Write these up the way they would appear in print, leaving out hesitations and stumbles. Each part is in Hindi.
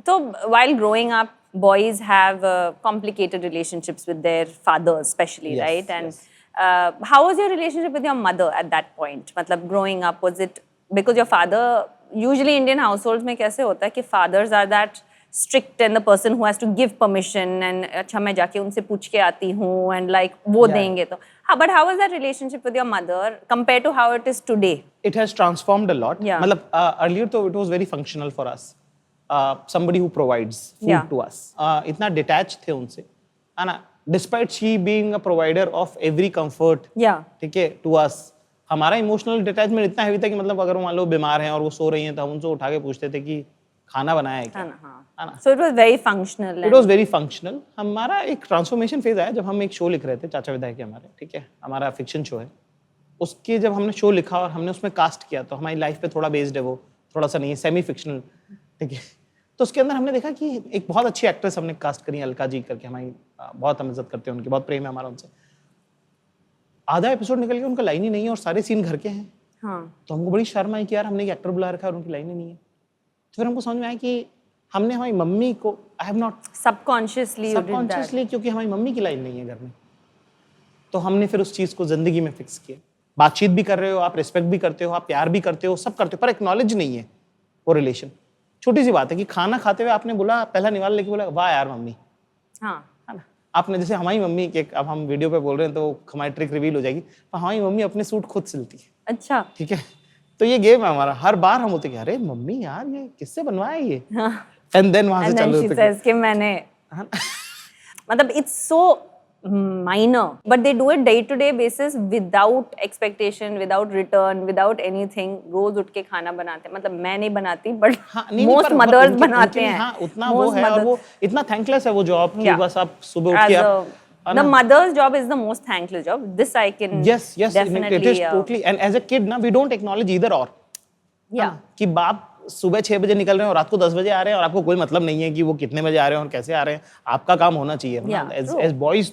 So while growing up, boys have complicated relationships with their fathers, especially, Yes, right? And yes. how was your relationship with your mother at that point? मतलब growing up, was it because your father, usually Indian households में कैसे होता है कि fathers are that strict and the person who has to give permission and अच्छा मैं जाके उनसे पूछ के आती हूँ and like वो देंगे तो but how was that relationship with your mother compared to how it is today? It has transformed a lot. Yeah. मतलब earlier तो it was very functional for us. Somebody who provides food Yeah. to us. इतना detached थे उनसे, है ना? Despite she being a provider of every comfort, Yeah. ठीक है, to us, हमारा इमोशनल डिटैचमेंट इतना हैवी था कि मतलब अगर मान लो बीमार हैं और वो सो रही हैं तो हम उनसे उठा के पूछते थे कि खाना बनाया है क्या, है ना? So it was very functional. It was very functional. हमारा एक ट्रांसफॉर्मेशन फेज आया जब हम एक शो लिख रहे थे चाचा विधायक हमारे, ठीक है, हमारा फिक्शन शो है. उसके जब हमने शो लिखा और हमने उसमें कास्ट किया तो हमारी लाइफ पे थोड़ा बेस्ड है, वो थोड़ा सा नहीं है, सेमी फिक्शनल, ठीक है. तो उसके अंदर हमने देखा कि एक बहुत अच्छी एक्ट्रेस हमने कास्ट करी, अलका जी करके, हमारी बहुत हम इज्जत करते हैं उनकी, बहुत प्रेम है हमारा उनसे. आधा एपिसोड निकल गया, उनका लाइन ही नहीं है और सारे सीन घर के हैं. तो हमको बड़ी शर्म आई कि यार हमने एक एक्टर बुला रखा है और उनकी लाइन ही नहीं है. तो फिर हमको समझ में आया कि हमने हमारी मम्मी को, आई हैव नॉट सबकॉन्शियसली, क्योंकि हमारी मम्मी की लाइन नहीं है घर में, तो हमने फिर उस चीज़ को जिंदगी में फिक्स किया. बातचीत भी कर रहे हो आप, रिस्पेक्ट भी करते हो आप, प्यार भी करते हो, सब करते हो, पर एक्नॉलेज नहीं है वो रिलेशन. छोटी सी बात है कि खाना खाते हुए आपने बोला, पहला निवाला लेके बोला वाह यार मम्मी, है ना? आपने जैसे हमारी मम्मी के, अब हम वीडियो पे बोल रहे हैं तो हमारी ट्रिक रिवील हो जाएगी, पर हमारी मम्मी अपने सूट खुद सिलती है. अच्छा, ठीक है. तो ये गेम है हमारा, हर बार हम होते कि अरे मम्मी यार ये किससे बनवाया ये, एंड देन वहां से चालू होते हैं कि मैंने मतलब it's so minor, but they do it day to day basis without expectation, without return, without anything. रोज उठ के खाना बनाते हैं, मतलब मैं नहीं बनाती but most mothers बनाते हैं. हाँ, उतना वो है और वो इतना thankless है वो जॉब कि बस आप सुबह उठ के आप, the mother's job is the most thankless job. This I can definitely, it is totally, and as a kid ना we don't acknowledge either or. कि बाप सुबह 6 बजे निकल रहे हैं और रात को 10 बजे आ रहे हैं और आपको कोई मतलब नहीं है कि वो कितने बजे आ रहे हैं और कैसे आ रहे हैं, आपका काम होना चाहिए. एज बॉयज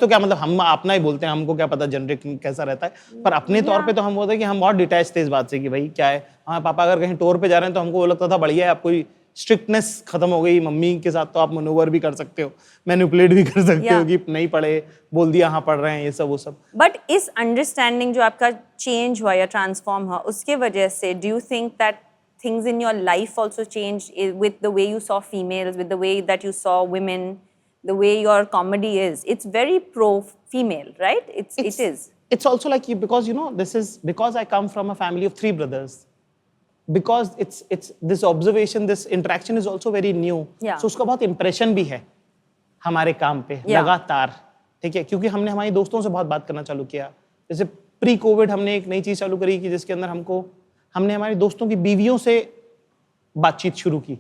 तो क्या मतलब हम अपना ही बोलते हैं, हमको क्या पता जनरिक कैसा रहता है, पर अपने तौर पे तो हम बोलते हैं कि हम बहुत डिटैच थे इस बात से कि भाई क्या है, हाँ पापा अगर कहीं टूर पे जा रहे हैं तो हमको वो लगता था बढ़िया है, आप कोई स्ट्रिक्टनेस खत्म हो गई, मम्मी के साथ तो आप मनोवर भी कर सकते हो, मैनिपुलेट भी कर सकते हो कि नहीं पढ़े, बोल दिया हाँ पढ़ रहे हैं, ये सब वो सब. बट इस अंडरस्टैंडिंग जो आपका चेंज हुआ या ट्रांसफॉर्म हुआ, उसके वजह से do you think that things in your life also changed with the way you saw females, with the way that you saw women, the way your comedy is? It's very pro-female, right? It is. It's also like you, because you know, this is because I come from a family of 3 brothers. Because it's this observation, this interaction is also very new. So उसका बहुत impression भी है हमारे काम पे लगातार, ठीक है, क्योंकि हमने हमारे दोस्तों से बहुत बात करना चालू किया. जैसे प्री कोविड हमने एक नई चीज चालू करी कि जिसके अंदर हमने हमारे दोस्तों की बीवियों से बातचीत शुरू की,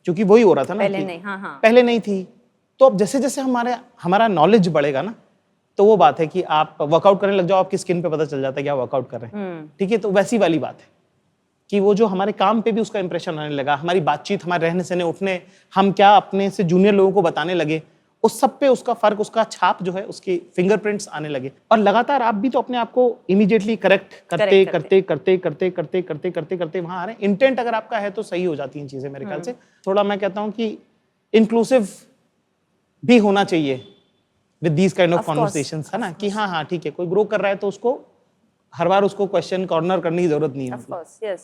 क्योंकि वही हो रहा था ना, पहले नहीं थी. तो अब जैसे जैसे हमारा नॉलेज बढ़ेगा ना, तो वो बात है कि आप वर्कआउट करने लग जाओ, आपकी स्किन पे पता चल जाता है कि आप वर्कआउट कर रहे हैं, ठीक है. तो वैसी वाली बात है कि वो जो हमारे काम पे भी उसका इंप्रेशन आने लगा, हमारी बातचीत, हमारे रहने सहने उठने, हम क्या अपने से जूनियर लोगों को बताने लगे, उस सब पे उसका फर्क, उसका छाप जो है, उसकी फिंगरप्रिंट्स आने लगे. और लगातार आप भी तो अपने आप को इमीडिएटली करेक्ट करते वहां आ रहे हैं. इंटेंट अगर आपका है तो सही हो जाती हैं चीजें मेरे ख्याल से. थोड़ा मैं कहता हूँ कि इंक्लूसिव भी होना चाहिए with these kind of conversations, है ना, कि हाँ ठीक है, कोई ग्रो कर रहा है तो उसको हर बार उसको क्वेश्चन कॉर्नर करने की जरूरत नहीं है.